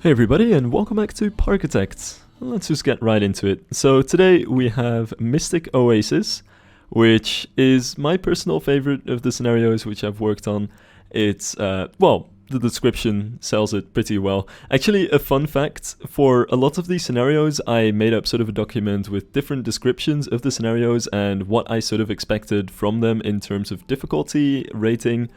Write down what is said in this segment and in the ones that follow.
Hey everybody, and welcome back to Parkitect. Let's just get right into it. So today we have Mystic Oasis, which is my personal favorite of the scenarios which I've worked on. It's, well, the description sells it pretty well. Actually, a fun fact, for a lot of these scenarios I made up sort of a document with different descriptions of the scenarios and what I sort of expected from them in terms of difficulty, rating,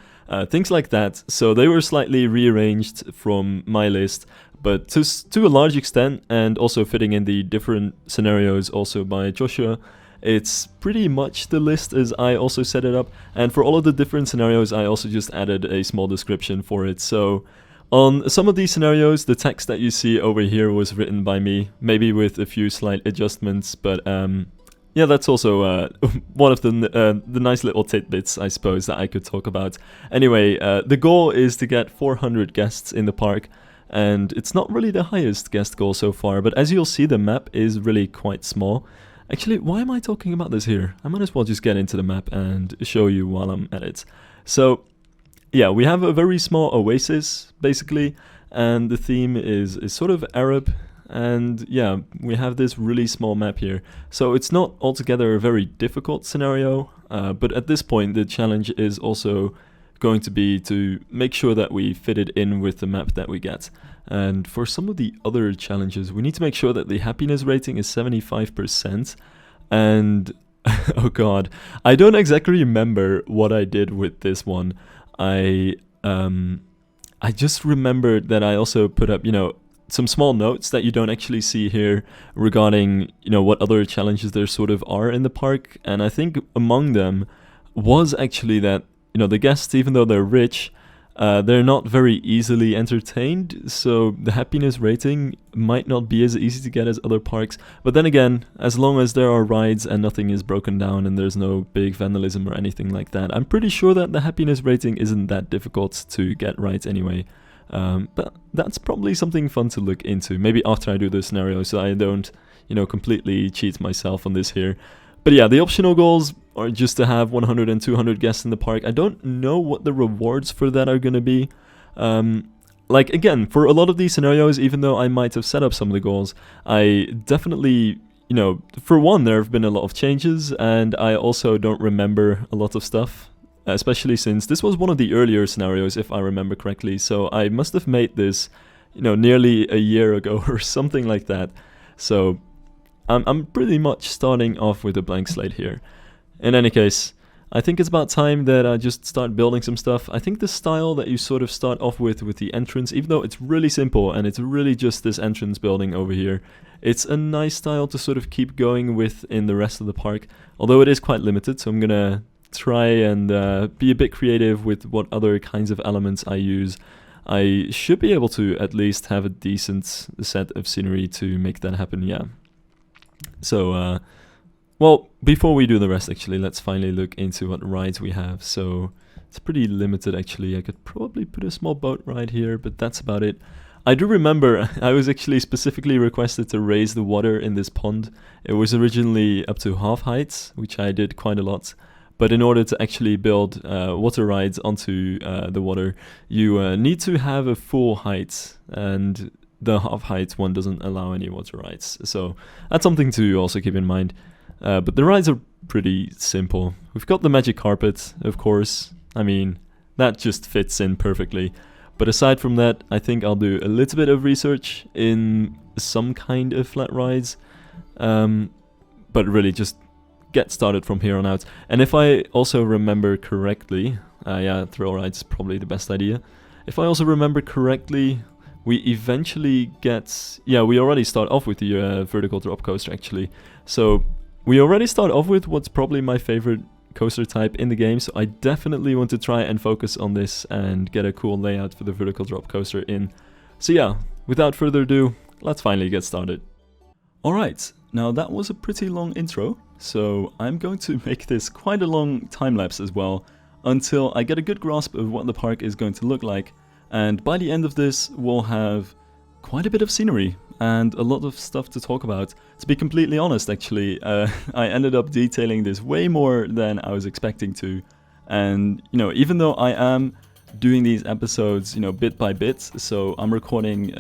things like that. So they were slightly rearranged from my list, but to a large extent, and also fitting in the different scenarios also by Joshua, it's pretty much the list as I also set it up. And for all of the different scenarios, I also just added a small description for it. So on some of these scenarios, the text that you see over here was written by me, maybe with a few slight adjustments, but yeah, that's also one of the nice little tidbits, I suppose, that I could talk about. Anyway, the goal is to get 400 guests in the park, and it's not really the highest guest goal so far, but as you'll see, the map is really quite small. Actually, why am I talking about this here? I might as well just get into the map and show you while I'm at it. So, yeah, we have a very small oasis, basically, and the theme is sort of Arab, and yeah, we have this really small map here. So it's not altogether a very difficult scenario, but at this point the challenge is also going to be to make sure that we fit it in with the map that we get. And for some of the other challenges, we need to make sure that the happiness rating is 75%. And oh god, I don't exactly remember what I did with this one. I just remembered that I also put up, some small notes that you don't actually see here regarding, what other challenges there sort of are in the park. And I think among them was actually that, the guests, even though they're rich, they're not very easily entertained, so the happiness rating might not be as easy to get as other parks. But then again, as long as there are rides and nothing is broken down and there's no big vandalism or anything like that, I'm pretty sure that the happiness rating isn't that difficult to get right anyway. But that's probably something fun to look into, maybe after I do the scenario, so I don't, completely cheat myself on this here. But yeah, the optional goals are just to have 100 and 200 guests in the park. I don't know what the rewards for that are going to be. Like, again, for a lot of these scenarios, even though I might have set up some of the goals, I definitely, for one, there have been a lot of changes, and I also don't remember a lot of stuff, especially since this was one of the earlier scenarios, if I remember correctly. So I must have made this, nearly a year ago or something like that. So I'm pretty much starting off with a blank slate here. In any case, I think it's about time that I just start building some stuff. I think the style that you sort of start off with the entrance, even though it's really simple and it's really just this entrance building over here, it's a nice style to sort of keep going with in the rest of the park, although it is quite limited, so I'm gonna try and be a bit creative with what other kinds of elements I use. I should be able to at least have a decent set of scenery to make that happen, yeah. So, well, before we do the rest, actually, let's finally look into what rides we have. So, it's pretty limited, actually. I could probably put a small boat ride here, but that's about it. I do remember I was actually specifically requested to raise the water in this pond. It was originally up to half height, which I did quite a lot. But in order to actually build water rides onto the water, you need to have a full height, and the half height one doesn't allow any water rides. So that's something to also keep in mind. But the rides are pretty simple. We've got the magic carpet, of course. I mean, that just fits in perfectly. But aside from that, I think I'll do a little bit of research in some kind of flat rides. But really just get started from here on out. And if I also remember correctly, yeah, thrill rides is probably the best idea. If I also remember correctly, we eventually get, yeah, we already start off with the vertical drop coaster, actually. So we already start off with what's probably my favorite coaster type in the game, so I definitely want to try and focus on this and get a cool layout for the vertical drop coaster in. So yeah, without further ado, let's finally get started. Alright, now that was a pretty long intro, so I'm going to make this quite a long time lapse as well, until I get a good grasp of what the park is going to look like. And by the end of this, we'll have quite a bit of scenery and a lot of stuff to talk about. To be completely honest, actually, I ended up detailing this way more than I was expecting to. And, even though I am doing these episodes, bit by bit. So I'm recording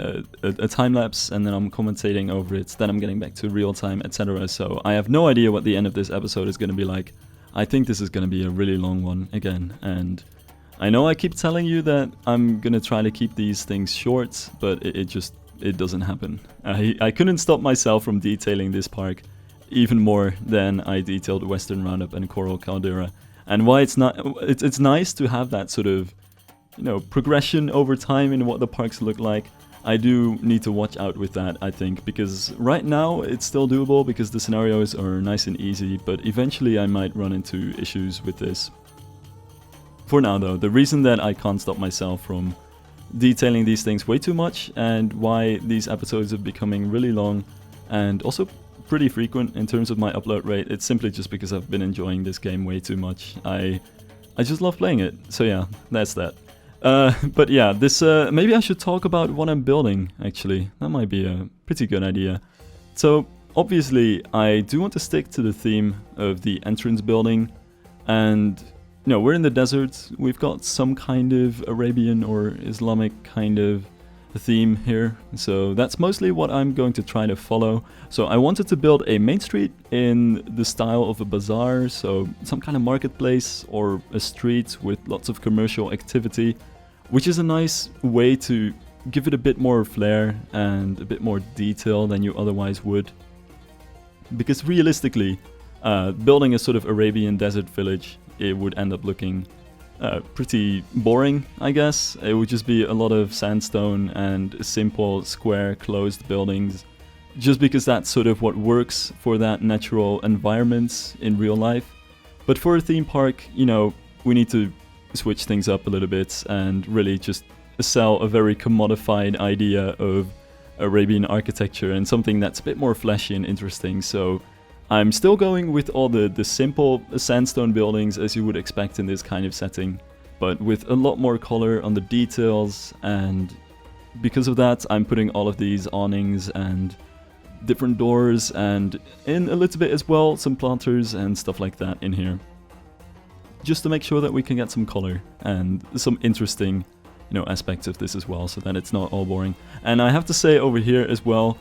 a time lapse and then I'm commentating over it. Then I'm getting back to real time, etc. So I have no idea what the end of this episode is going to be like. I think this is going to be a really long one again. And I know I keep telling you that I'm going to try to keep these things short, but it doesn't happen. I couldn't stop myself from detailing this park even more than I detailed Western Roundup and Coral Caldera. And why it's nice to have that sort of progression over time in what the parks look like. I do need to watch out with that, I think, because right now it's still doable because the scenarios are nice and easy, but eventually I might run into issues with this. For now though, the reason that I can't stop myself from detailing these things way too much and why these episodes are becoming really long and also pretty frequent in terms of my upload rate, it's simply just because I've been enjoying this game way too much. I just love playing it, so yeah, that's that. But yeah, this maybe I should talk about what I'm building, actually. That might be a pretty good idea. So, obviously, I do want to stick to the theme of the entrance building, and, we're in the desert, we've got some kind of Arabian or Islamic kind of theme here, so that's mostly what I'm going to try to follow. So I wanted to build a main street in the style of a bazaar, so some kind of marketplace or a street with lots of commercial activity, which is a nice way to give it a bit more flair and a bit more detail than you otherwise would. Because realistically, building a sort of Arabian desert village, it would end up looking pretty boring, I guess. It would just be a lot of sandstone and simple square closed buildings, just because that's sort of what works for that natural environment in real life. But for a theme park, we need to switch things up a little bit and really just sell a very commodified idea of Arabian architecture and something that's a bit more flashy and interesting. So I'm still going with all the simple sandstone buildings as you would expect in this kind of setting, but with a lot more color on the details, and because of that I'm putting all of these awnings and different doors and in a little bit as well some planters and stuff like that in here, just to make sure that we can get some color and some interesting aspects of this as well, so that it's not all boring. And I have to say over here as well,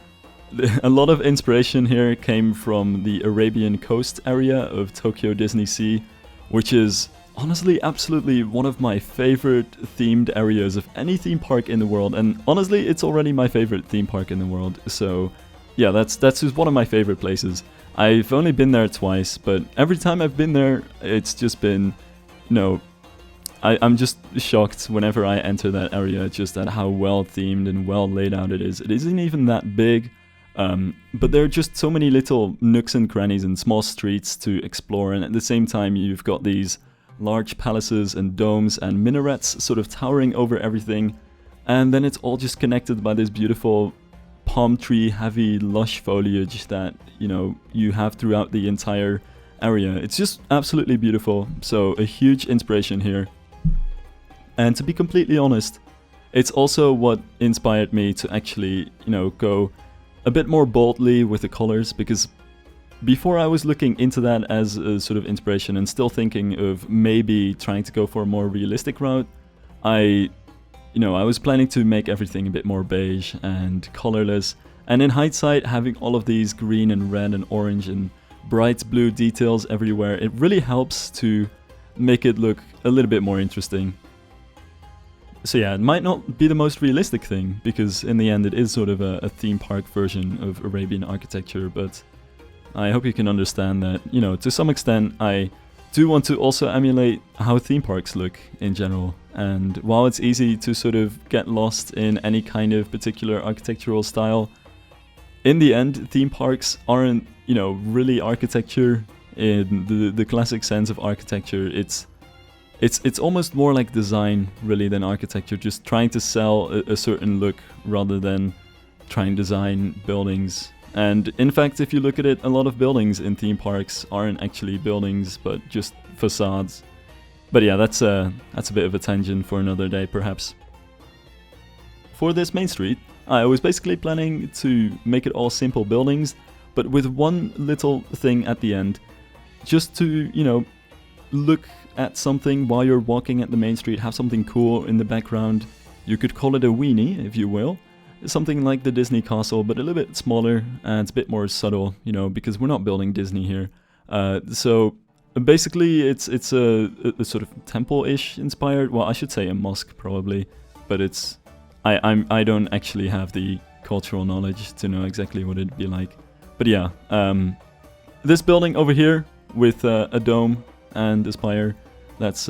a lot of inspiration here came from the Arabian coast area of Tokyo Disney Sea, which is honestly absolutely one of my favorite themed areas of any theme park in the world, and honestly it's already my favorite theme park in the world. So yeah, that's just one of my favorite places. I've only been there twice, but every time I've been there it's just been, I'm just shocked whenever I enter that area just at how well themed and well laid out it is. It isn't even that big. But there are just so many little nooks and crannies and small streets to explore, and at the same time you've got these large palaces and domes and minarets sort of towering over everything, and then it's all just connected by this beautiful palm tree heavy lush foliage that you have throughout the entire area. It's just absolutely beautiful, so a huge inspiration here. And to be completely honest, it's also what inspired me to actually go a bit more boldly with the colors, because before I was looking into that as a sort of inspiration and still thinking of maybe trying to go for a more realistic route, I was planning to make everything a bit more beige and colorless, and in hindsight having all of these green and red and orange and bright blue details everywhere, it really helps to make it look a little bit more interesting. So yeah, it might not be the most realistic thing, because in the end it is sort of a theme park version of Arabian architecture, but I hope you can understand that, to some extent I do want to also emulate how theme parks look in general. And while it's easy to sort of get lost in any kind of particular architectural style, in the end theme parks aren't, really architecture in the classic sense of architecture. It's almost more like design, really, than architecture, just trying to sell a certain look rather than trying to design buildings. And in fact, if you look at it, a lot of buildings in theme parks aren't actually buildings, but just facades. But yeah, that's a bit of a tangent for another day, perhaps. For this main street, I was basically planning to make it all simple buildings, but with one little thing at the end, just to, look at something while you're walking at the main street, have something cool in the background. You could call it a weenie, if you will. Something like the Disney castle, but a little bit smaller and it's a bit more subtle, you know, because we're not building Disney here. So basically it's a sort of temple-ish inspired, well, I should say a mosque probably, but it's I don't actually have the cultural knowledge to know exactly what it'd be like. But yeah, this building over here with a dome and a spire, that's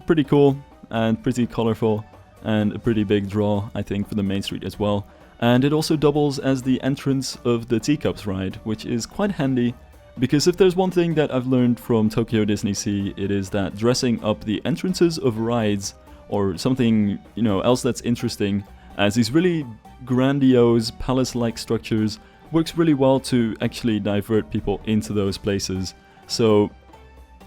pretty cool and pretty colorful and a pretty big draw, I think, for the main street as well. And it also doubles as the entrance of the Teacups ride, which is quite handy, because if there's one thing that I've learned from Tokyo Disney Sea, it is that dressing up the entrances of rides or something, you know, else that's interesting as these really grandiose palace-like structures works really well to actually divert people into those places. So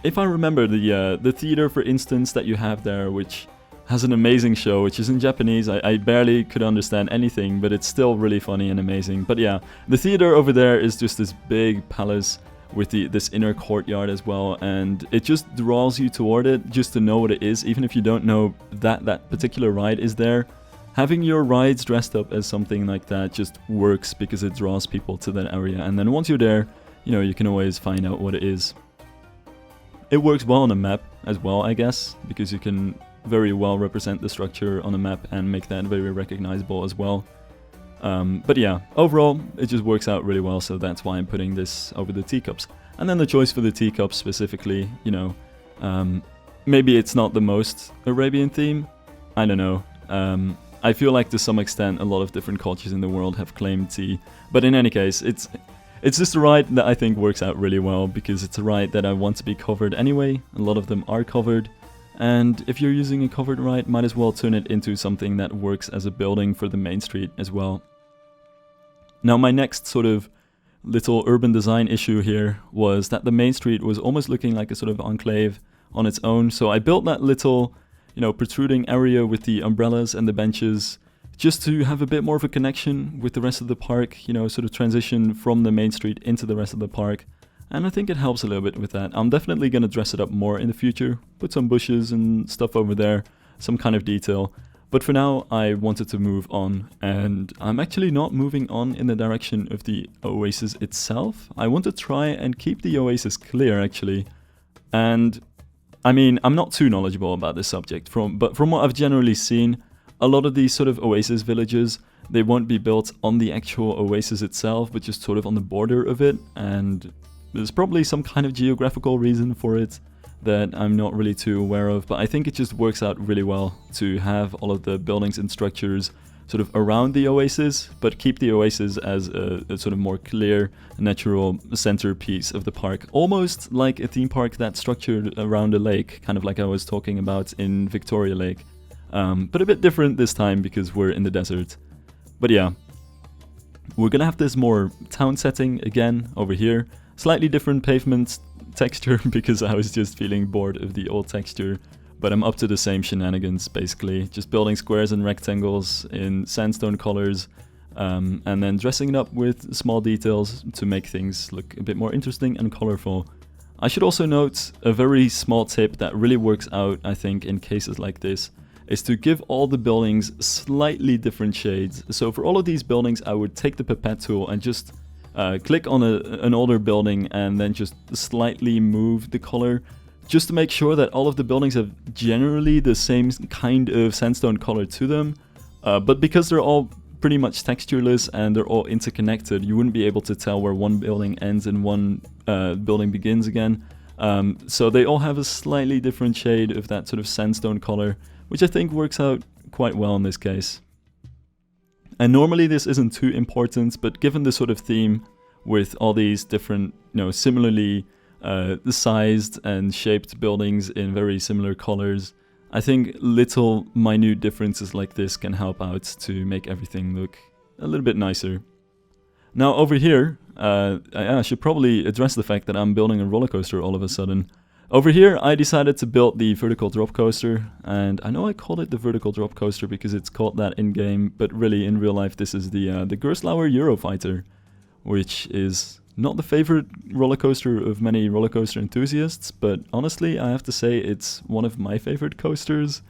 if I remember the theater, for instance, that you have there, which has an amazing show, which is in Japanese. I barely could understand anything, but it's still really funny and amazing. But yeah, the theater over there is just this big palace with this inner courtyard as well, and it just draws you toward it just to know what it is, even if you don't know that that particular ride is there. Having your rides dressed up as something like that just works because it draws people to that area, and then once you're there, you know, you can always find out what it is. It works well on a map as well, I guess, because you can very well represent the structure on a map and make that very recognizable as well. But yeah, overall it just works out really well, so that's why I'm putting this over the teacups. And then the choice for the teacups specifically, you know, maybe it's not the most Arabian theme, I don't know. I feel like to some extent a lot of different cultures in the world have claimed tea, but in any case, it's just a ride that I think works out really well because it's a ride that I want to be covered anyway. A lot of them are covered. And if you're using a covered ride, might as well turn it into something that works as a building for the main street as well. Now my next sort of little urban design issue here was that the main street was almost looking like a sort of enclave on its own. So I built that little, you know, protruding area with the umbrellas and the benches just to have a bit more of a connection with the rest of the park, you know, sort of transition from the main street into the rest of the park. And I think it helps a little bit with that. I'm definitely going to dress it up more in the future, put some bushes and stuff over there, some kind of detail. But for now, I wanted to move on, and I'm actually not moving on in the direction of the Oasis itself. I want to try and keep the Oasis clear, actually. And, I mean, I'm not too knowledgeable about this subject, but from what I've generally seen, a lot of these sort of Oasis villages, they won't be built on the actual Oasis itself, but just sort of on the border of it, and there's probably some kind of geographical reason for it that I'm not really too aware of, but I think it just works out really well to have all of the buildings and structures sort of around the Oasis, but keep the Oasis as a sort of more clear, natural centerpiece of the park. Almost like a theme park that's structured around a lake, kind of like I was talking about in Victoria Lake. But a bit different this time because we're in the desert. But yeah, we're gonna have this more town setting again over here. Slightly different pavement texture because I was just feeling bored of the old texture, but I'm up to the same shenanigans basically, just building squares and rectangles in sandstone colors, and then dressing it up with small details to make things look a bit more interesting and colorful. I should also note a very small tip that really works out, I think, in cases like this, is to give all the buildings slightly different shades. So for all of these buildings, I would take the pipette tool and just click on an older building and then just slightly move the color just to make sure that all of the buildings have generally the same kind of sandstone color to them. But because they're all pretty much textureless and they're all interconnected, you wouldn't be able to tell where one building ends and one building begins again. So they all have a slightly different shade of that sort of sandstone color, which I think works out quite well in this case. And normally this isn't too important, but given the sort of theme with all these different, you know, similarly sized and shaped buildings in very similar colors, I think little minute differences like this can help out to make everything look a little bit nicer. Now over here, I should probably address the fact that I'm building a roller coaster all of a sudden. Over here, I decided to build the vertical drop coaster, and I know I called it the vertical drop coaster because it's called that in-game, but really in real life this is the Gerstlauer Eurofighter, which is not the favorite roller coaster of many roller coaster enthusiasts, but honestly, I have to say it's one of my favorite coasters.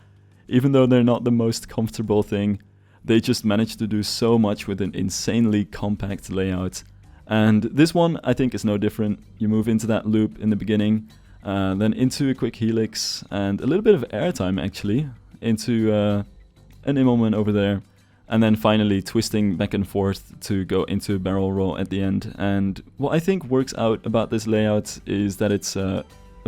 Even though they're not the most comfortable thing, they just managed to do so much with an insanely compact layout. And this one, I think, is no different. You move into that loop in the beginning, then into a quick helix, and a little bit of airtime, actually, into an immelman over there, and then finally twisting back and forth to go into a barrel roll at the end. And what I think works out about this layout is that it's a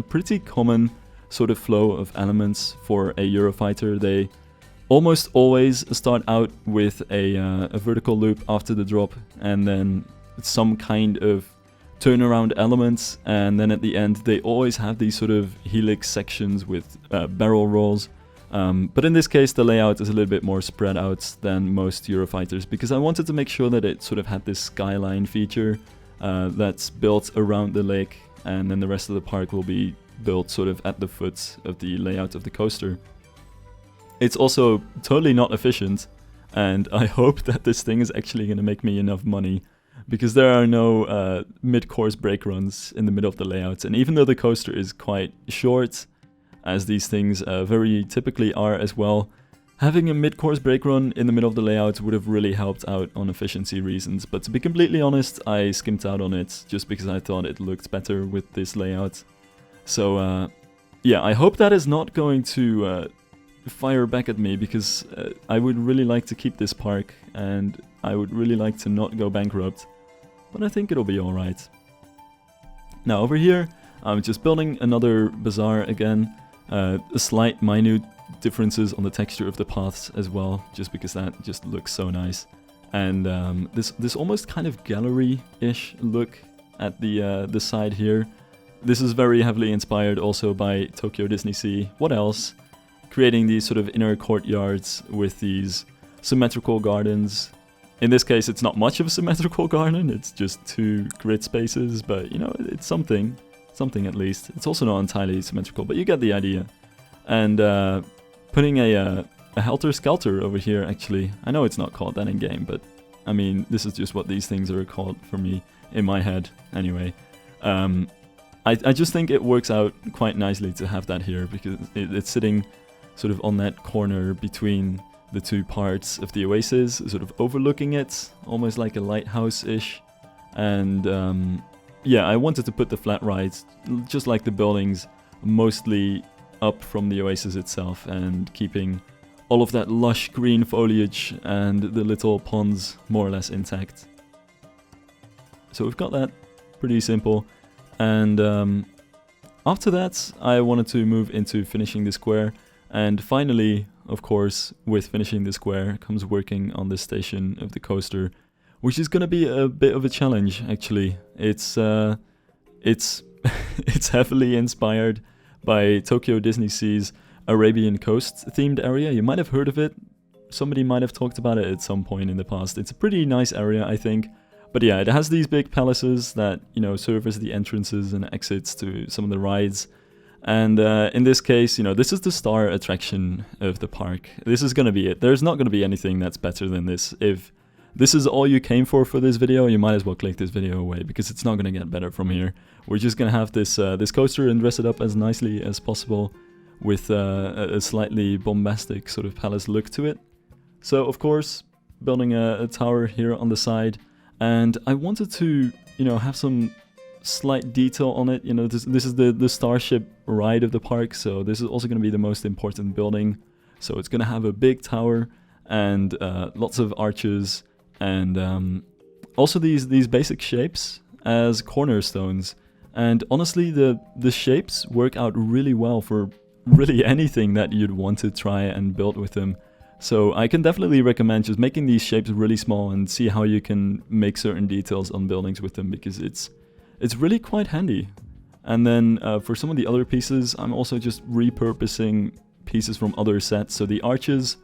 pretty common sort of flow of elements for a Eurofighter. They almost always start out with a vertical loop after the drop, and then some kind of turnaround elements, and then at the end they always have these sort of helix sections with barrel rolls. But in this case the layout is a little bit more spread out than most Eurofighters, because I wanted to make sure that it sort of had this skyline feature that's built around the lake, and then the rest of the park will be built sort of at the foot of the layout of the coaster. It's also totally not efficient, and I hope that this thing is actually going to make me enough money, because there are no mid-course brake runs in the middle of the layout. And even though the coaster is quite short, as these things very typically are as well, having a mid-course brake run in the middle of the layout would have really helped out on efficiency reasons. But to be completely honest, I skimped out on it just because I thought it looked better with this layout. So yeah, I hope that is not going to fire back at me, because I would really like to keep this park and I would really like to not go bankrupt. But I think it'll be alright. Now over here, I'm just building another bazaar again. Slight minute differences on the texture of the paths as well, just because that just looks so nice. And this almost kind of gallery-ish look at the side here. This is very heavily inspired also by Tokyo Disney Sea. What else? Creating these sort of inner courtyards with these symmetrical gardens. In this case, it's not much of a symmetrical garden, it's just 2 grid spaces, but you know, it's something at least. It's also not entirely symmetrical, but you get the idea. And putting a helter-skelter over here, actually. I know it's not called that in game, but I mean, this is just what these things are called for me in my head, anyway. I just think it works out quite nicely to have that here, because it's sitting sort of on that corner between the 2 parts of the Oasis, sort of overlooking it, almost like a lighthouse-ish. And yeah, I wanted to put the flat right, just like the buildings, mostly up from the Oasis itself, and keeping all of that lush green foliage and the little ponds more or less intact. So we've got that, pretty simple. And after that, I wanted to move into finishing the square. And finally, of course, with finishing the square comes working on the station of the coaster, which is going to be a bit of a challenge, actually. It's it's heavily inspired by Tokyo Disney Sea's Arabian coast themed area. You might have heard of it. Somebody might have talked about it at some point in the past. It's a pretty nice area, I think. But yeah, it has these big palaces that, you know, serve as the entrances and exits to some of the rides. And in this case, you know, this is the star attraction of the park. This is going to be it. There's not going to be anything that's better than this. If this is all you came for this video, you might as well click this video away, because it's not going to get better from here. We're just going to have this this coaster and dress it up as nicely as possible with a slightly bombastic sort of palace look to it. So, of course, building a tower here on the side. And I wanted to, you know, have some slight detail on it. You know, this is the starship ride of the park, so this is also going to be the most important building. So it's going to have a big tower and lots of arches, and also these basic shapes as cornerstones. And honestly, the shapes work out really well for really anything that you'd want to try and build with them. So I can definitely recommend just making these shapes really small and see how you can make certain details on buildings with them, because it's really quite handy. And then for some of the other pieces, I'm also just repurposing pieces from other sets. So the arches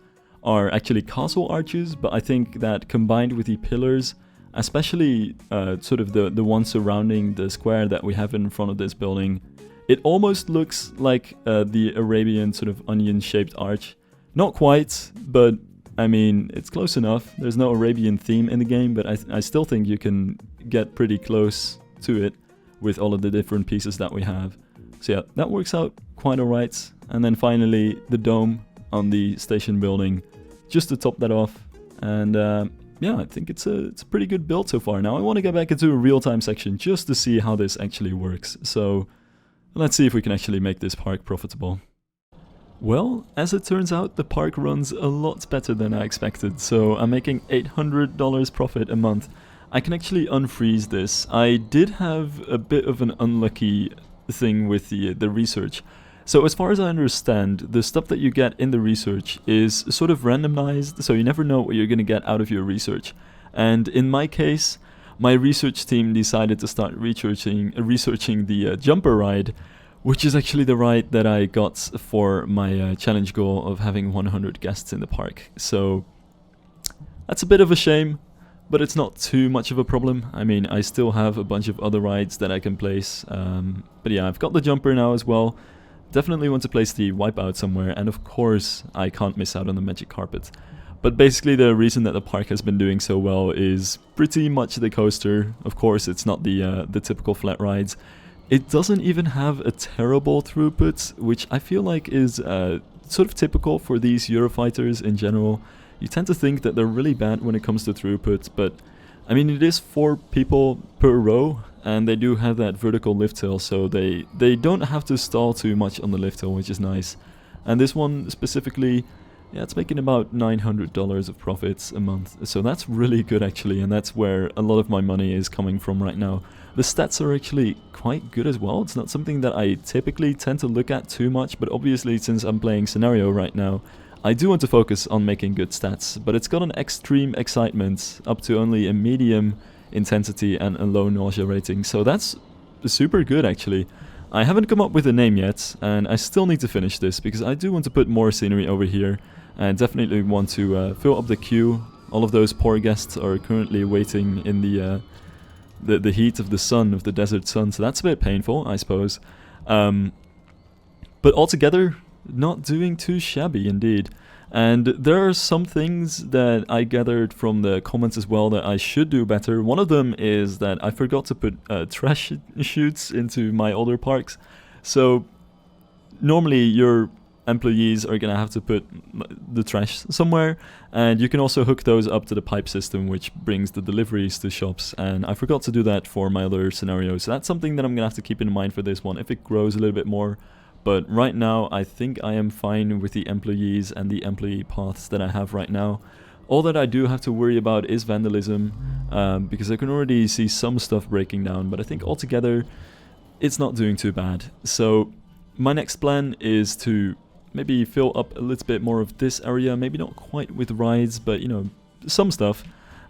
are actually castle arches, but I think that combined with the pillars, especially sort of the one surrounding the square that we have in front of this building, it almost looks like the Arabian sort of onion-shaped arch. Not quite, but I mean, it's close enough. There's no Arabian theme in the game, but I still think you can get pretty close to it with all of the different pieces that we have. So yeah, that works out quite alright. And then finally the dome on the station building, just to top that off. And yeah, I think it's a pretty good build so far. Now I want to get back into a real-time section just to see how this actually works. So let's see if we can actually make this park profitable. Well, as it turns out, the park runs a lot better than I expected, so I'm making $800 profit a month. I can actually unfreeze this. I did have a bit of an unlucky thing with the research. So as far as I understand, the stuff that you get in the research is sort of randomized, so you never know what you're going to get out of your research. And in my case, my research team decided to start researching the jumper ride, which is actually the ride that I got for my challenge goal of having 100 guests in the park. So that's a bit of a shame, but it's not too much of a problem. I mean, I still have a bunch of other rides that I can place. But yeah, I've got the jumper now as well. Definitely want to place the wipeout somewhere, and of course I can't miss out on the magic carpet. But basically the reason that the park has been doing so well is pretty much the coaster. Of course it's not the typical flat rides. It doesn't even have a terrible throughput, which I feel like is sort of typical for these Eurofighters in general. You tend to think that they're really bad when it comes to throughput, but I mean it is 4 people per row, and they do have that vertical lift hill, so they don't have to stall too much on the lift hill, which is nice. And this one specifically, yeah, it's making about $900 of profits a month, so that's really good actually, and that's where a lot of my money is coming from right now. The stats are actually quite good as well. It's not something that I typically tend to look at too much, but obviously since I'm playing scenario right now, I do want to focus on making good stats. But it's got an extreme excitement up to only a medium intensity and a low nausea rating, so that's super good actually. I haven't come up with a name yet, and I still need to finish this because I do want to put more scenery over here, and definitely want to fill up the queue. All of those poor guests are currently waiting in the heat of the sun, of the desert sun, so that's a bit painful, I suppose. But altogether, not doing too shabby indeed. And there are some things that I gathered from the comments as well that I should do better. One of them is that I forgot to put trash chutes into my older parks. So normally your employees are gonna have to put the trash somewhere, and you can also hook those up to the pipe system which brings the deliveries to shops, and I forgot to do that for my other scenarios. So that's something that I'm gonna have to keep in mind for this one if it grows a little bit more. But right now I think I am fine with the employees and the employee paths that I have right now. All that I do have to worry about is vandalism, because I can already see some stuff breaking down, but I think altogether it's not doing too bad. So my next plan is to maybe fill up a little bit more of this area, maybe not quite with rides, but you know, some stuff,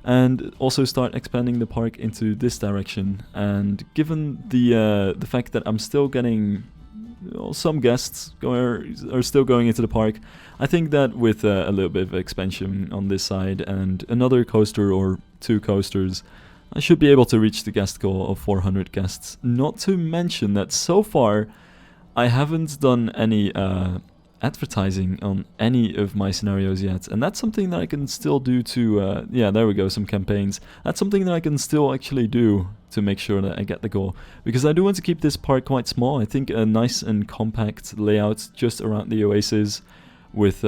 and also start expanding the park into this direction. And given the fact that I'm still getting, well, some guests are still going into the park, I think that with a little bit of expansion on this side and another coaster or 2 coasters, I should be able to reach the guest goal of 400 guests. Not to mention that so far I haven't done any advertising on any of my scenarios yet, and that's something that I can still do to yeah, there we go, some campaigns. That's something that I can still actually do to make sure that I get the goal, because I do want to keep this park quite small. I think a nice and compact layout just around the Oasis with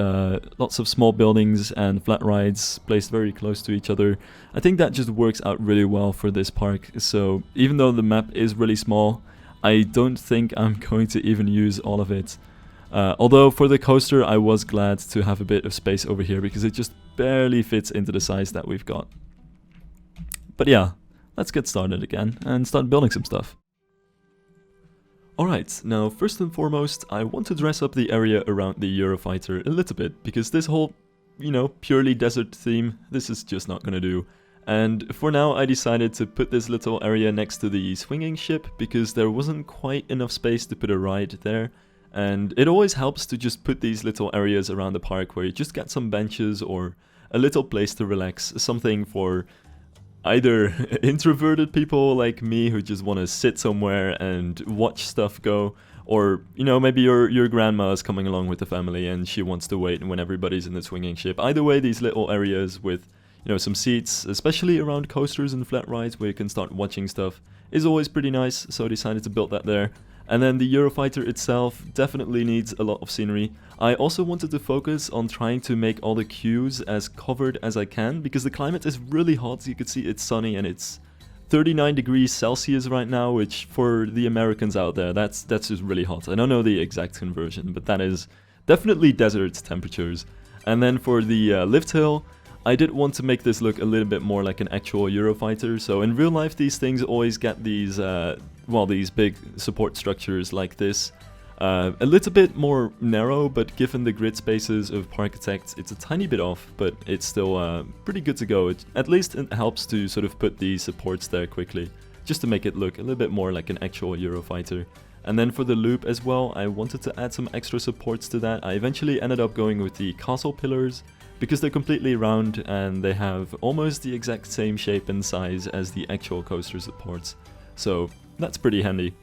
lots of small buildings and flat rides placed very close to each other, I think that just works out really well for this park. So even though the map is really small, I don't think I'm going to even use all of it. Although for the coaster I was glad to have a bit of space over here because it just barely fits into the size that we've got. But yeah, let's get started again and start building some stuff. Alright, now first and foremost I want to dress up the area around the Eurofighter a little bit, because this whole, you know, purely desert theme, this is just not gonna do. And for now I decided to put this little area next to the swinging ship because there wasn't quite enough space to put a ride there. And it always helps to just put these little areas around the park where you just get some benches or a little place to relax, something for either introverted people like me who just want to sit somewhere and watch stuff go, or, you know, maybe your grandma is coming along with the family and she wants to wait when everybody's in the swinging ship. Either way, these little areas with, some seats, especially around coasters and flat rides where you can start watching stuff, is always pretty nice, so I decided to build that there. And then the Eurofighter itself definitely needs a lot of scenery. I also wanted to focus on trying to make all the queues as covered as I can, because the climate is really hot. You can see it's sunny and it's 39 degrees Celsius right now, which for the Americans out there, that's just really hot. I don't know the exact conversion, but that is definitely desert temperatures. And then for the lift hill, I did want to make this look a little bit more like an actual Eurofighter. So in real life, these things always get these, these big support structures like this. A little bit more narrow, but given the grid spaces of Parkitect, it's a tiny bit off, but it's still pretty good to go. At least it helps to sort of put these supports there quickly, just to make it look a little bit more like an actual Eurofighter. And then for the loop as well, I wanted to add some extra supports to that. I eventually ended up going with the castle pillars, because they're completely round and they have almost the exact same shape and size as the actual coaster supports. So that's pretty handy.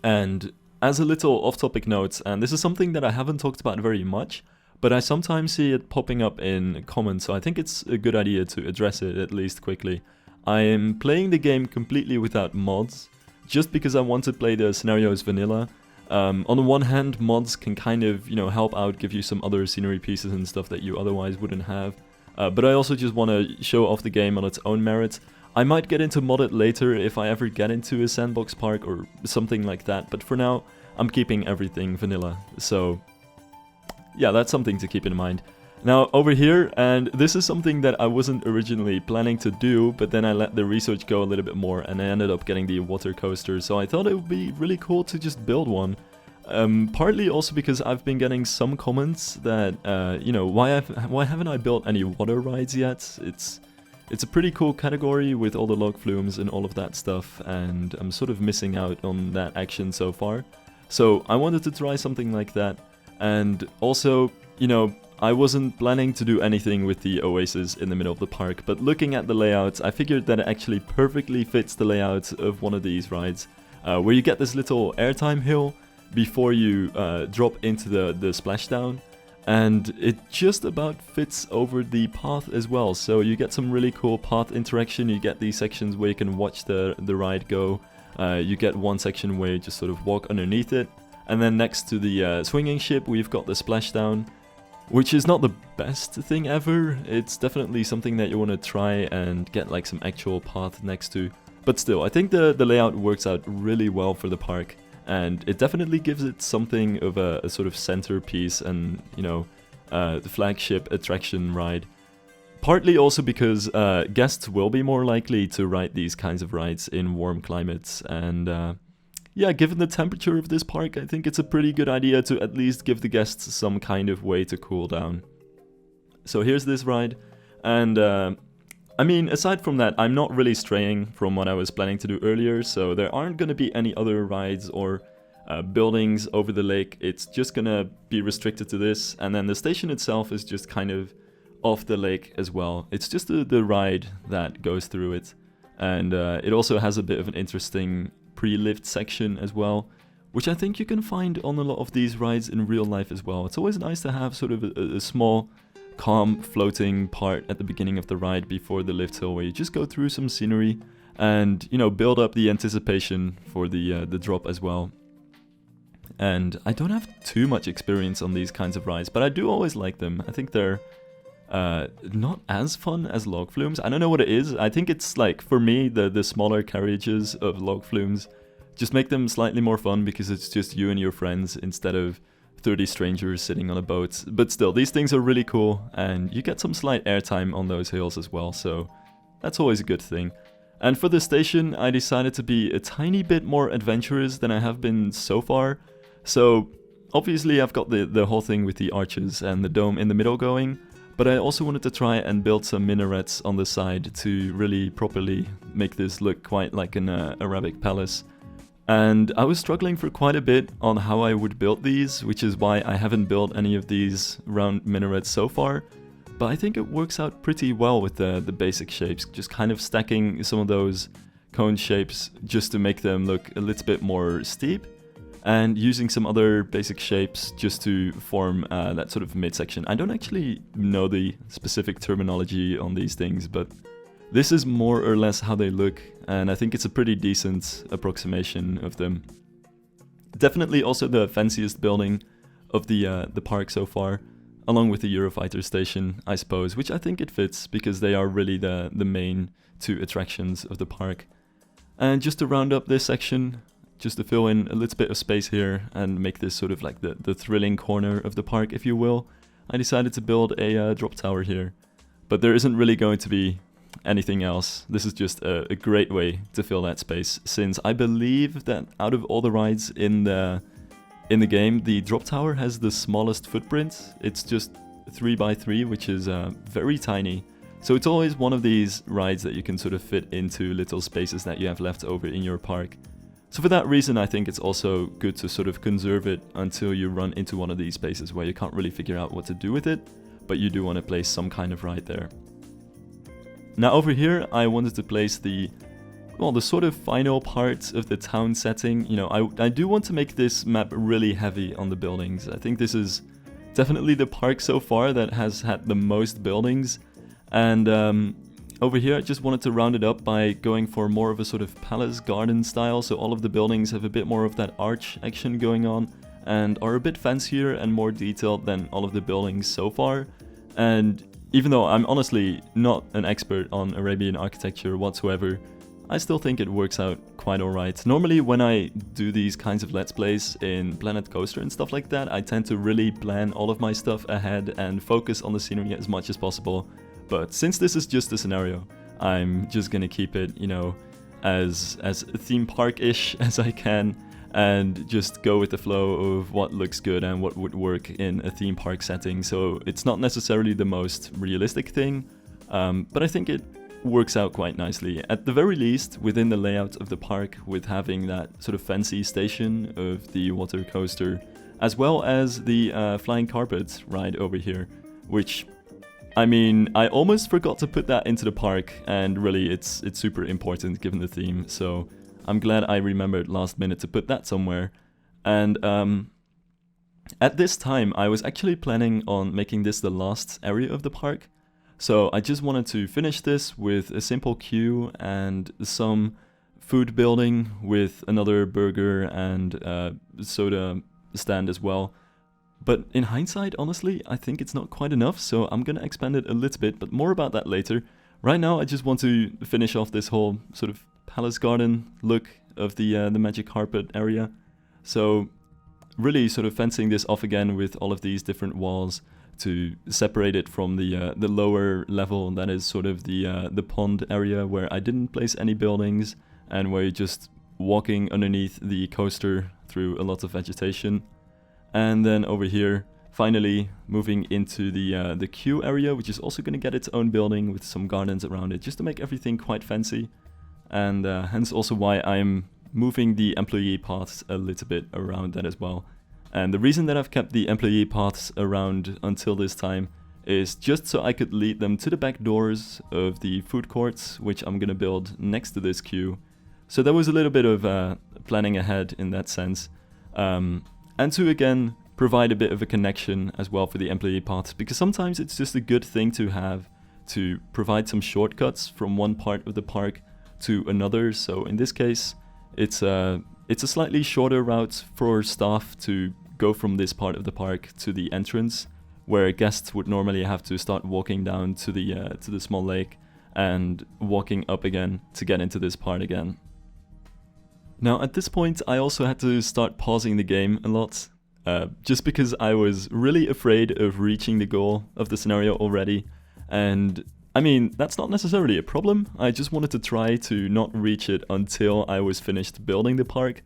And as a little off-topic note, and this is something that I haven't talked about very much, but I sometimes see it popping up in comments, so I think it's a good idea to address it at least quickly. I am playing the game completely without mods, just because I want to play the scenarios vanilla. On the one hand, mods can kind of, help out, give you some other scenery pieces and stuff that you otherwise wouldn't have. But I also just want to show off the game on its own merit. I might get into modded later if I ever get into a sandbox park or something like that, but for now, I'm keeping everything vanilla. So, yeah, that's something to keep in mind. Now, over here, and this is something that I wasn't originally planning to do, but then I let the research go a little bit more, and I ended up getting the water coaster, so I thought it would be really cool to just build one. Partly also because I've been getting some comments that, why haven't I built any water rides yet? It's a pretty cool category with all the log flumes and all of that stuff, and I'm sort of missing out on that action so far. So I wanted to try something like that, and also, I wasn't planning to do anything with the Oasis in the middle of the park, but looking at the layout, I figured that it actually perfectly fits the layout of one of these rides, where you get this little airtime hill before you drop into the splashdown, and it just about fits over the path as well, so you get some really cool path interaction. You get these sections where you can watch the ride go, you get one section where you just sort of walk underneath it, and then next to the swinging ship we've got the splashdown, which is not the best thing ever. It's definitely something that you want to try and get like some actual path next to, but still, I think the layout works out really well for the park. And it definitely gives it something of a sort of centerpiece and, the flagship attraction ride. Partly also because guests will be more likely to ride these kinds of rides in warm climates. And given the temperature of this park, I think it's a pretty good idea to at least give the guests some kind of way to cool down. So here's this ride. And aside from that, I'm not really straying from what I was planning to do earlier, so there aren't going to be any other rides or buildings over the lake. It's just going to be restricted to this, and then the station itself is just kind of off the lake as well. It's just the ride that goes through it, and it also has a bit of an interesting pre-lift section as well, which I think you can find on a lot of these rides in real life as well. It's always nice to have sort of a small calm floating part at the beginning of the ride before the lift hill, where you just go through some scenery and build up the anticipation for the drop as well. And I don't have too much experience on these kinds of rides, but I do always like them. I think they're not as fun as log flumes. I don't know what it is. I think it's like, for me, the smaller carriages of log flumes just make them slightly more fun because it's just you and your friends instead of 30 strangers sitting on a boat. But still, these things are really cool, and you get some slight airtime on those hills as well, so that's always a good thing. And for the station, I decided to be a tiny bit more adventurous than I have been so far. So obviously I've got the whole thing with the arches and the dome in the middle going, but I also wanted to try and build some minarets on the side to really properly make this look quite like an Arabic palace. And I was struggling for quite a bit on how I would build these, which is why I haven't built any of these round minarets so far. But I think it works out pretty well with the basic shapes, just kind of stacking some of those cone shapes just to make them look a little bit more steep. and using some other basic shapes just to form that sort of midsection. I don't actually know the specific terminology on these things, but this is more or less how they look, and I think it's a pretty decent approximation of them. Definitely also the fanciest building of the park so far, along with the Eurofighter Station, I suppose, which I think it fits because they are really the main two attractions of the park. And just to round up this section, just to fill in a little bit of space here and make this sort of like the thrilling corner of the park, if you will, I decided to build a drop tower here. But there isn't really going to be anything else. This is just a great way to fill that space, since I believe that out of all the rides in the game, the drop tower has the smallest footprint. It's just 3x3, which is very tiny. So it's always one of these rides that you can sort of fit into little spaces that you have left over in your park. So for that reason, I think it's also good to sort of conserve it until you run into one of these spaces where you can't really figure out what to do with it, but you do want to place some kind of ride there. Now over here, I wanted to place the sort of final part of the town setting. You know, I do want to make this map really heavy on the buildings. I think this is definitely the park so far that has had the most buildings. And over here, I just wanted to round it up by going for more of a sort of palace garden style. So all of the buildings have a bit more of that arch action going on and are a bit fancier and more detailed than all of the buildings so far. And even though I'm honestly not an expert on Arabian architecture whatsoever, I still think it works out quite alright. Normally when I do these kinds of Let's Plays in Planet Coaster and stuff like that, I tend to really plan all of my stuff ahead and focus on the scenery as much as possible. But since this is just a scenario, I'm just gonna keep it, you know, as theme park-ish as I can, and just go with the flow of what looks good and what would work in a theme park setting. So it's not necessarily the most realistic thing, but I think it works out quite nicely. At the very least, within the layout of the park, with having that sort of fancy station of the water coaster, as well as the flying carpet ride over here, which, I mean, I almost forgot to put that into the park, and really it's super important given the theme, so I'm glad I remembered last minute to put that somewhere. And at this time, I was actually planning on making this the last area of the park. So I just wanted to finish this with a simple queue and some food building with another burger and soda stand as well. But in hindsight, honestly, I think it's not quite enough, so I'm gonna expand it a little bit, but more about that later. Right now, I just want to finish off this whole sort of palace garden look of the magic carpet area. So really sort of fencing this off again with all of these different walls to separate it from the lower level, that is sort of the pond area where I didn't place any buildings and where you're just walking underneath the coaster through a lot of vegetation. And then over here, finally moving into the queue area, which is also going to get its own building with some gardens around it, just to make everything quite fancy. And hence also why I'm moving the employee paths a little bit around that as well. And the reason that I've kept the employee paths around until this time is just so I could lead them to the back doors of the food courts, which I'm going to build next to this queue. So there was a little bit of planning ahead in that sense. And to again provide a bit of a connection as well for the employee paths, because sometimes it's just a good thing to have to provide some shortcuts from one part of the park to another. So in this case, it's a slightly shorter route for staff to go from this part of the park to the entrance, where guests would normally have to start walking down to the small lake and walking up again to get into this part again. Now at this point I also had to start pausing the game a lot, just because I was really afraid of reaching the goal of the scenario already. And I mean, that's not necessarily a problem. I just wanted to try to not reach it until I was finished building the park.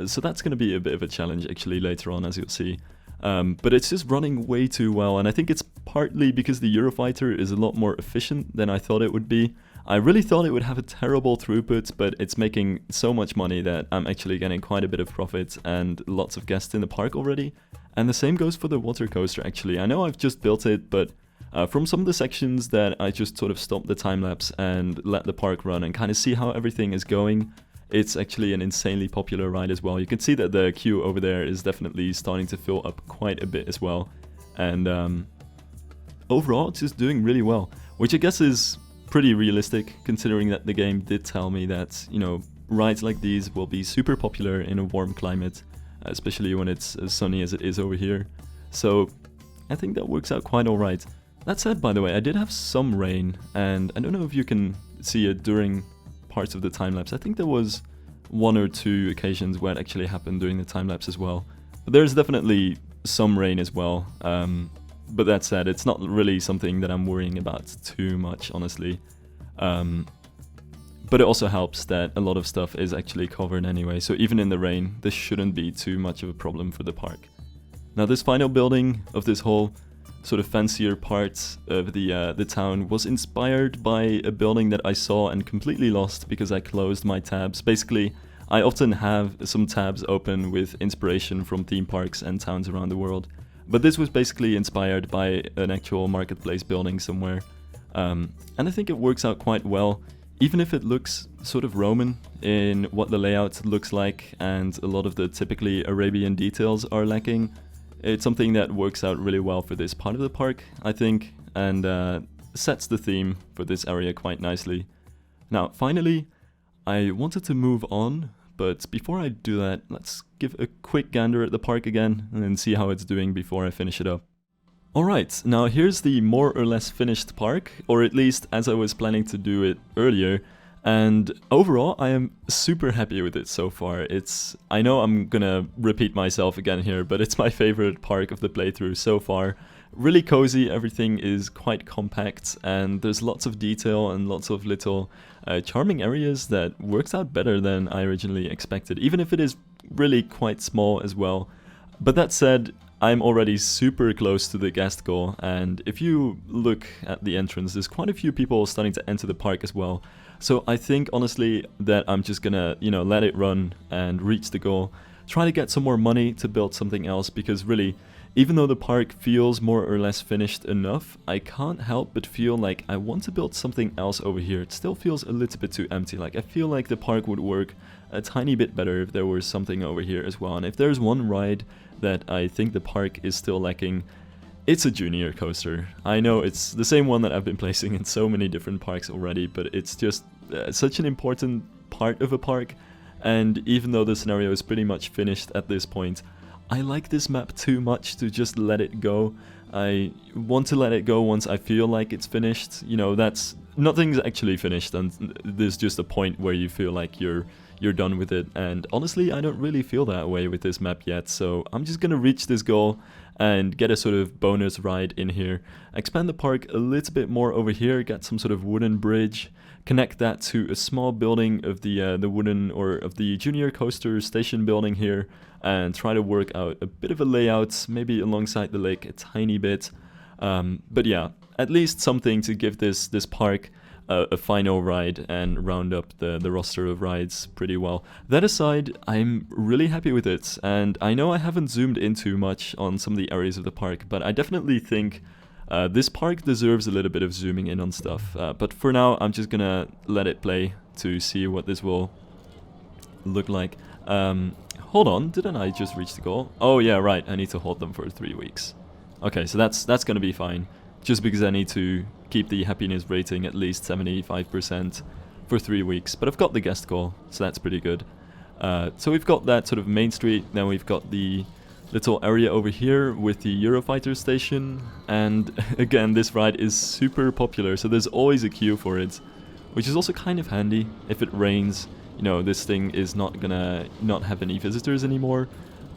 So that's going to be a bit of a challenge actually later on, as you'll see. But it's just running way too well, and I think it's partly because the Eurofighter is a lot more efficient than I thought it would be. I really thought it would have a terrible throughput, but it's making so much money that I'm actually getting quite a bit of profit and lots of guests in the park already. And the same goes for the water coaster actually. I know I've just built it, but from some of the sections that I just sort of stopped the time lapse and let the park run and kind of see how everything is going, it's actually an insanely popular ride as well. You can see that the queue over there is definitely starting to fill up quite a bit as well. And overall, it's just doing really well, which I guess is pretty realistic, considering that the game did tell me that, you know, rides like these will be super popular in a warm climate, especially when it's as sunny as it is over here. So I think that works out quite alright. That said, by the way, I did have some rain, and I don't know if you can see it during parts of the time-lapse. I think there was 1 or 2 occasions where it actually happened during the time-lapse as well. But there's definitely some rain as well. But that said, it's not really something that I'm worrying about too much, honestly. But it also helps that a lot of stuff is actually covered anyway, so even in the rain, this shouldn't be too much of a problem for the park. Now, this final building of this whole sort of fancier part of the town was inspired by a building that I saw and completely lost because I closed my tabs. Basically, I often have some tabs open with inspiration from theme parks and towns around the world. But this was basically inspired by an actual marketplace building somewhere. And I think it works out quite well, even if it looks sort of Roman in what the layout looks like and a lot of the typically Arabian details are lacking. It's something that works out really well for this part of the park, I think, and sets the theme for this area quite nicely. Now, finally, I wanted to move on, but before I do that, let's give a quick gander at the park again and then see how it's doing before I finish it up. Alright, now here's the more or less finished park, or at least as I was planning to do it earlier, and overall I am super happy with it so far. I know I'm gonna repeat myself again here, but it's my favorite park of the playthrough so far. Really cozy, everything is quite compact, and there's lots of detail and lots of little charming areas that works out better than I originally expected, even if it is really quite small as well. But that said, I'm already super close to the guest goal, and if you look at the entrance, there's quite a few people starting to enter the park as well. So I think honestly that I'm just gonna, you know, let it run and reach the goal. Try to get some more money to build something else, because really, even though the park feels more or less finished enough, I can't help but feel like I want to build something else over here. It still feels a little bit too empty. Like, I feel like the park would work a tiny bit better if there was something over here as well. And if there's one ride that I think the park is still lacking, it's a junior coaster. I know it's the same one that I've been placing in so many different parks already, but it's just such an important part of a park. And even though the scenario is pretty much finished at this point, I like this map too much to just let it go. I want to let it go once I feel like it's finished. You know, nothing's actually finished, and there's just a point where you feel like you're done with it. And honestly, I don't really feel that way with this map yet, so I'm just gonna reach this goal and get a sort of bonus ride in here. Expand the park a little bit more over here, get some sort of wooden bridge, connect that to a small building of the wooden, or of the junior coaster station building here, and try to work out a bit of a layout, maybe alongside the lake a tiny bit. But yeah, at least something to give this park a final ride and round up the roster of rides pretty well. That aside, I'm really happy with it, and I know I haven't zoomed in too much on some of the areas of the park, but I definitely think this park deserves a little bit of zooming in on stuff. But for now, I'm just gonna let it play to see what this will look like. Hold on, didn't I just reach the goal? Oh yeah, right, I need to hold them for 3 weeks. Okay, so that's gonna be fine. Just because I need to keep the happiness rating at least 75% for 3 weeks. But I've got the guest goal, so that's pretty good. So we've got that sort of main street, then we've got the little area over here with the Eurofighter Station, and again, this ride is super popular, so there's always a queue for it, which is also kind of handy. If it rains, you know, this thing is not gonna not have any visitors anymore,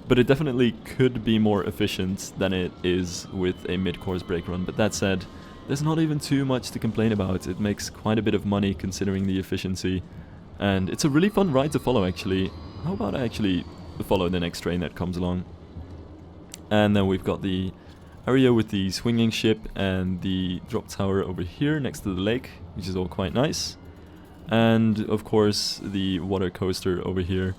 but it definitely could be more efficient than it is with a mid-course brake run. But that said, there's not even too much to complain about. It makes quite a bit of money considering the efficiency, and it's a really fun ride to follow actually. How about I actually follow the next train that comes along? And then we've got the area with the swinging ship and the drop tower over here next to the lake, which is all quite nice. And of course the water coaster over here.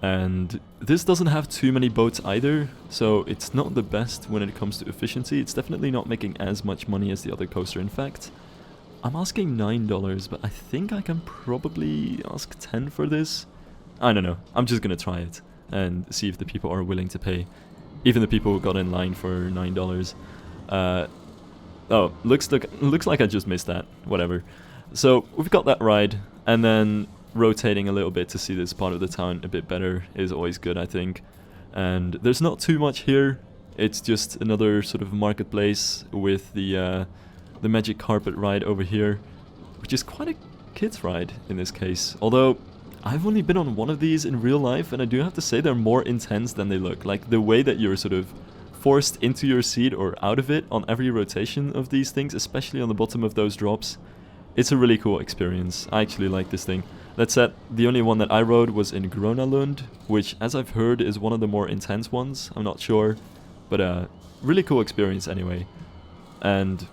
And this doesn't have too many boats either, so it's not the best when it comes to efficiency. It's definitely not making as much money as the other coaster. In fact, I'm asking $9, but I think I can probably ask 10 for this. I don't know. I'm just gonna try it and see if the people are willing to pay. Even the people who got in line for $9. Oh, looks like I just missed that. Whatever. So we've got that ride, and then rotating a little bit to see this part of the town a bit better is always good, I think. And there's not too much here. It's just another sort of marketplace with the magic carpet ride over here, which is quite a kid's ride in this case. Although I've only been on one of these in real life, and I do have to say they're more intense than they look. Like the way that you're sort of forced into your seat or out of it on every rotation of these things, especially on the bottom of those drops. It's a really cool experience. I actually like this thing. That said, the only one that I rode was in Gronalund, which, as I've heard, is one of the more intense ones. I'm not sure, but really cool experience anyway. And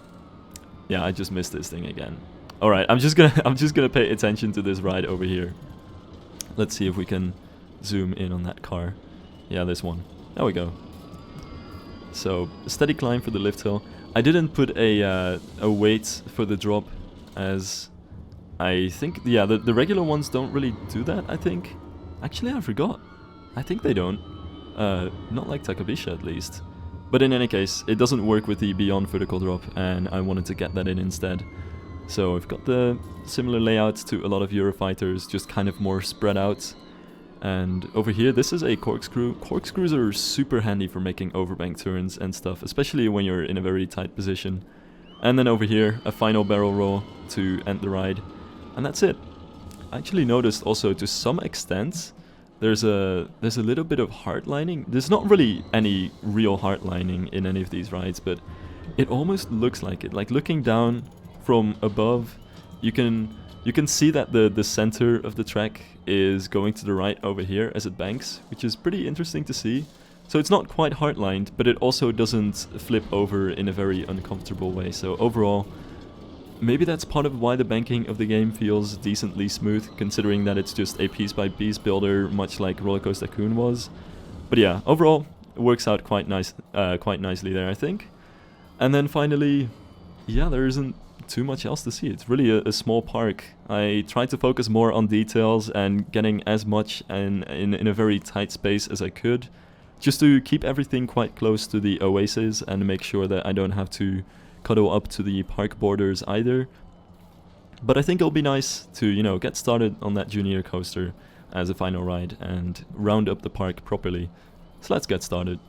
yeah, I just missed this thing again. All right, I'm just gonna pay attention to this ride over here. Let's see if we can zoom in on that car. Yeah, this one. There we go. So steady climb for the lift hill. I didn't put a weight for the drop, as I think, yeah, the regular ones don't really do that, I think. Actually, I forgot. I think they don't. Not like Takabisha, at least. But in any case, it doesn't work with the Beyond vertical drop, and I wanted to get that in instead. So we've got the similar layout to a lot of Eurofighters, just kind of more spread out. And over here, this is a corkscrew. Corkscrews are super handy for making overbank turns and stuff, especially when you're in a very tight position. And then over here, a final barrel roll to end the ride. And that's it. I actually noticed also, to some extent, there's a little bit of hard lining. There's not really any real hard lining in any of these rides, but it almost looks like it. Like looking down from above, you can see that the center of the track is going to the right over here as it banks, which is pretty interesting to see. So it's not quite hard-lined, but it also doesn't flip over in a very uncomfortable way. So overall, maybe that's part of why the banking of the game feels decently smooth, considering that it's just a piece-by-piece builder, much like Rollercoaster Tycoon was. But yeah, overall, it works out quite nicely there, I think. And then finally, yeah, there isn't too much else to see. It's really a small park. I tried to focus more on details and getting as much in a very tight space as I could, just to keep everything quite close to the Oasis and make sure that I don't have to cuddle up to the park borders either. But I think it'll be nice to, you know, get started on that junior coaster as a final ride and round up the park properly. So let's get started.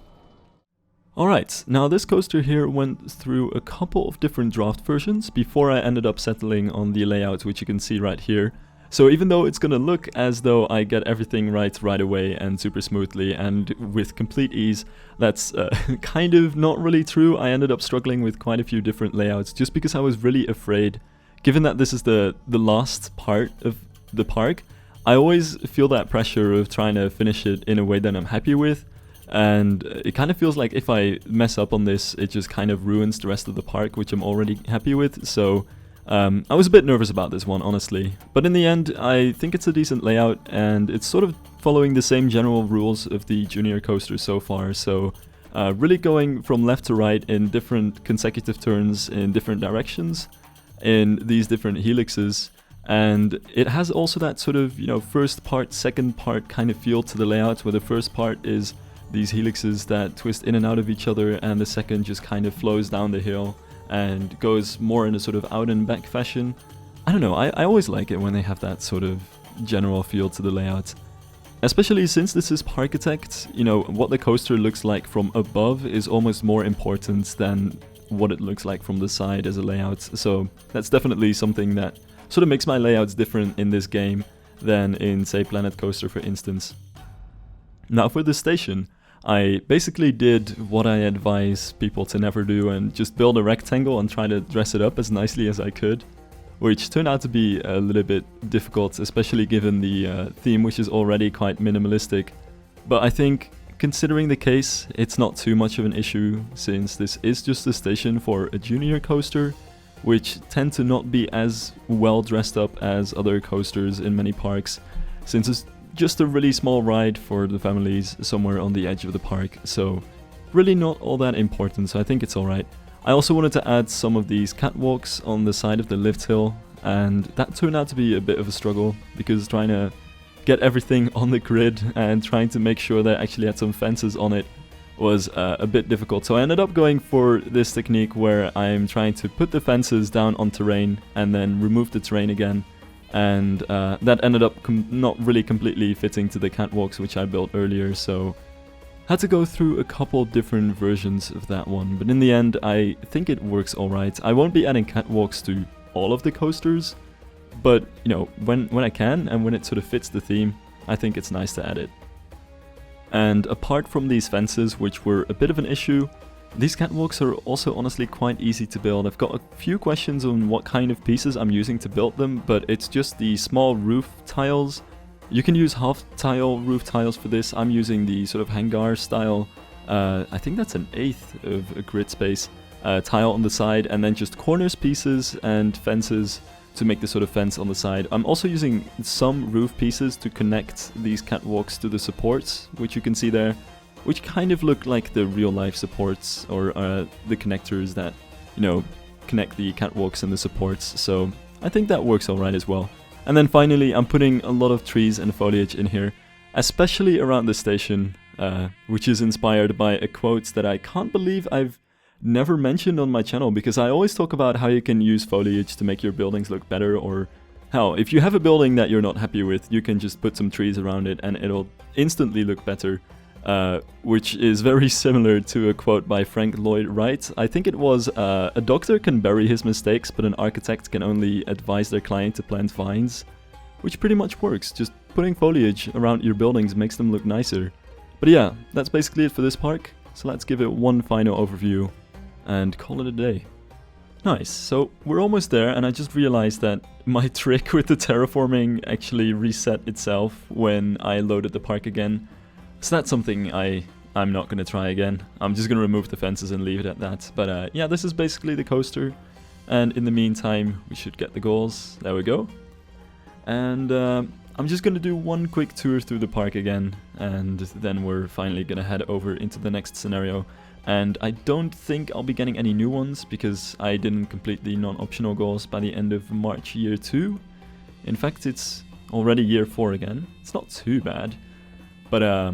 Alright, now this coaster here went through a couple of different draft versions before I ended up settling on the layout, which you can see right here. So even though it's gonna look as though I get everything right away and super smoothly and with complete ease, that's kind of not really true. I ended up struggling with quite a few different layouts just because I was really afraid. Given that this is the last part of the park, I always feel that pressure of trying to finish it in a way that I'm happy with. And it kind of feels like if I mess up on this, it just kind of ruins the rest of the park, which I'm already happy with. So I was a bit nervous about this one, honestly. But in the end, I think it's a decent layout, and it's sort of following the same general rules of the junior coaster so far. So really going from left to right in different consecutive turns in different directions in these different helixes. And it has also that sort of, you know, first part, second part kind of feel to the layout, where the first part is these helixes that twist in and out of each other, and the second just kind of flows down the hill and goes more in a sort of out and back fashion. I don't know, I always like it when they have that sort of general feel to the layout. Especially since this is Parkitect, you know, what the coaster looks like from above is almost more important than what it looks like from the side as a layout. So that's definitely something that sort of makes my layouts different in this game than in, say, Planet Coaster, for instance. Now for the station, I basically did what I advise people to never do and just build a rectangle and try to dress it up as nicely as I could, which turned out to be a little bit difficult, especially given the theme, which is already quite minimalistic. But I think, considering the case, it's not too much of an issue, since this is just a station for a junior coaster, which tend to not be as well dressed up as other coasters in many parks, since it's just a really small ride for the families somewhere on the edge of the park, so really not all that important, so I think it's alright. I also wanted to add some of these catwalks on the side of the lift hill, and that turned out to be a bit of a struggle, because trying to get everything on the grid and trying to make sure that I actually had some fences on it was a bit difficult. So I ended up going for this technique where I'm trying to put the fences down on terrain and then remove the terrain again. And that ended up not really completely fitting to the catwalks which I built earlier, so had to go through a couple different versions of that one. But in the end, I think it works alright. I won't be adding catwalks to all of the coasters, but you know, when I can and when it sort of fits the theme, I think it's nice to add it. And apart from these fences, which were a bit of an issue, these catwalks are also honestly quite easy to build. I've got a few questions on what kind of pieces I'm using to build them, but it's just the small roof tiles. You can use half tile roof tiles for this. I'm using the sort of hangar style, I think that's an eighth of a grid space, tile on the side, and then just corners pieces and fences to make the sort of fence on the side. I'm also using some roof pieces to connect these catwalks to the supports, which you can see there, which kind of look like the real life supports or the connectors that, you know, connect the catwalks and the supports. So I think that works alright as well. And then finally, I'm putting a lot of trees and foliage in here, especially around the station, which is inspired by a quote that I can't believe I've never mentioned on my channel, because I always talk about how you can use foliage to make your buildings look better, or how if you have a building that you're not happy with, you can just put some trees around it and it'll instantly look better, which is very similar to a quote by Frank Lloyd Wright. I think it was, a doctor can bury his mistakes, but an architect can only advise their client to plant vines, which pretty much works. Just putting foliage around your buildings makes them look nicer. But yeah, that's basically it for this park, so let's give it one final overview and call it a day. Nice, so we're almost there, and I just realized that my trick with the terraforming actually reset itself when I loaded the park again. So that's something I'm not going to try again. I'm just going to remove the fences and leave it at that. But yeah, this is basically the coaster, and in the meantime we should get the goals. There we go. And I'm just going to do one quick tour through the park again, and then we're finally going to head over into the next scenario. And I don't think I'll be getting any new ones, because I didn't complete the non-optional goals by the end of March year 2. In fact, it's already year 4 again. It's not too bad. But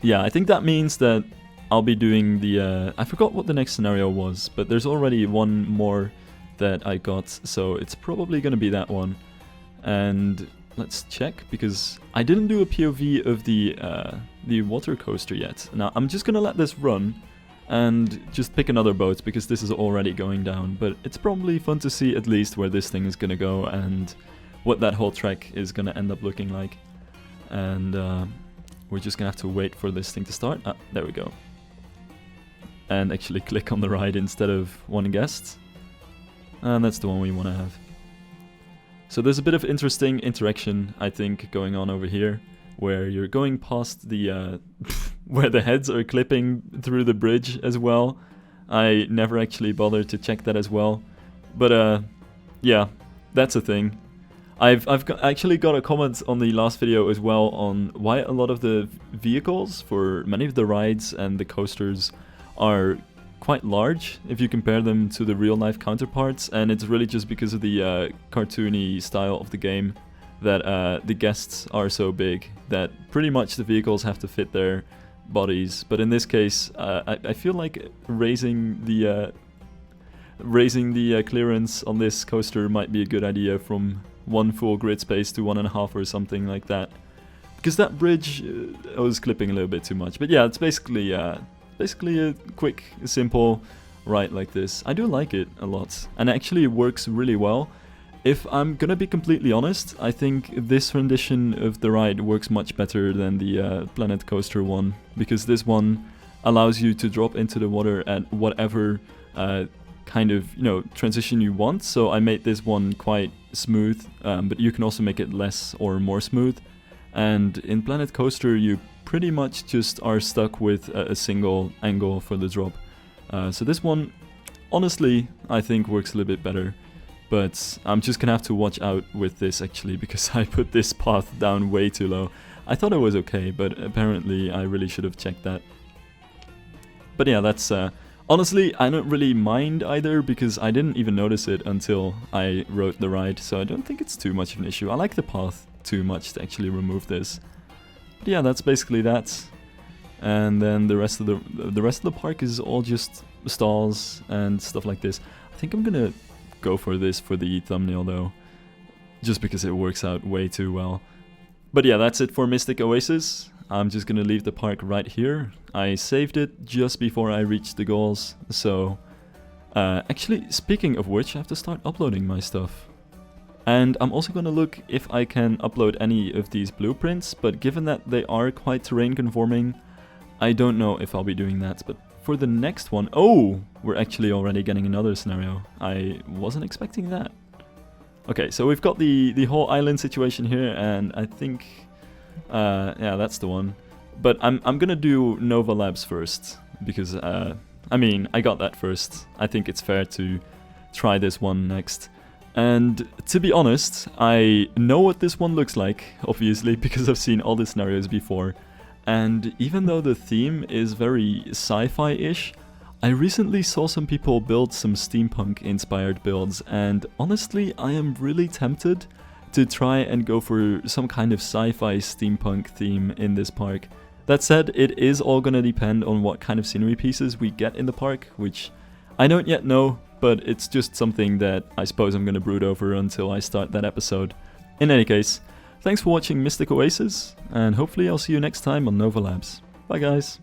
yeah, I think that means that I'll be doing the, I forgot what the next scenario was, but there's already one more that I got, so it's probably going to be that one. And let's check, because I didn't do a POV of the water coaster yet. Now I'm just gonna let this run and just pick another boat, because this is already going down, but it's probably fun to see at least where this thing is gonna go and what that whole trek is gonna end up looking like. And we're just gonna have to wait for this thing to start. Ah, there we go. And actually click on the ride instead of one guest. And that's the one we want to have. So there's a bit of interesting interaction, I think, going on over here, where you're going past the where the heads are clipping through the bridge as well. I never actually bothered to check that as well, but yeah, that's a thing. I've actually got a comment on the last video as well on why a lot of the vehicles for many of the rides and the coasters are quite large if you compare them to the real life counterparts, and it's really just because of the cartoony style of the game that the guests are so big that pretty much the vehicles have to fit their bodies. But in this case, I feel like raising the clearance on this coaster might be a good idea from 1 full grid space to 1.5 or something like that, because that bridge I was clipping a little bit too much. But yeah, it's basically a quick, simple ride like this. I do like it a lot, and actually it works really well. If I'm gonna be completely honest, I think this rendition of the ride works much better than the Planet Coaster one, because this one allows you to drop into the water at whatever kind of, you know, transition you want. So I made this one quite smooth, but you can also make it less or more smooth. And in Planet Coaster, you pretty much just are stuck with a single angle for the drop. So this one, honestly, I think works a little bit better. But I'm just gonna have to watch out with this actually, because I put this path down way too low. I thought it was okay, but apparently I really should have checked that. But yeah, that's honestly, I don't really mind either, because I didn't even notice it until I wrote the ride, so I don't think it's too much of an issue. I like the path. too much to actually remove this. But yeah, that's basically that. And then the rest of the park is all just stalls and stuff like this. I think I'm gonna go for this for the thumbnail though, just because it works out way too well. But yeah, that's it for Mystic Oasis. I'm just gonna leave the park right here. I saved it just before I reached the goals, so... actually, speaking of which, I have to start uploading my stuff. And I'm also gonna look if I can upload any of these blueprints, but given that they are quite terrain conforming, I don't know if I'll be doing that. But for the next one... Oh! We're actually already getting another scenario. I wasn't expecting that. Okay, so we've got the whole island situation here, and I think... yeah, that's the one. But I'm gonna do Nova Labs first, because, I mean, I got that first. I think it's fair to try this one next. And to be honest, I know what this one looks like, obviously, because I've seen all the scenarios before. And even though the theme is very sci-fi-ish, I recently saw some people build some steampunk-inspired builds, and honestly, I am really tempted to try and go for some kind of sci-fi steampunk theme in this park. That said, it is all gonna depend on what kind of scenery pieces we get in the park, which I don't yet know, but it's just something that I suppose I'm gonna brood over until I start that episode. In any case, thanks for watching Mystic Oasis, and hopefully I'll see you next time on Nova Labs. Bye guys!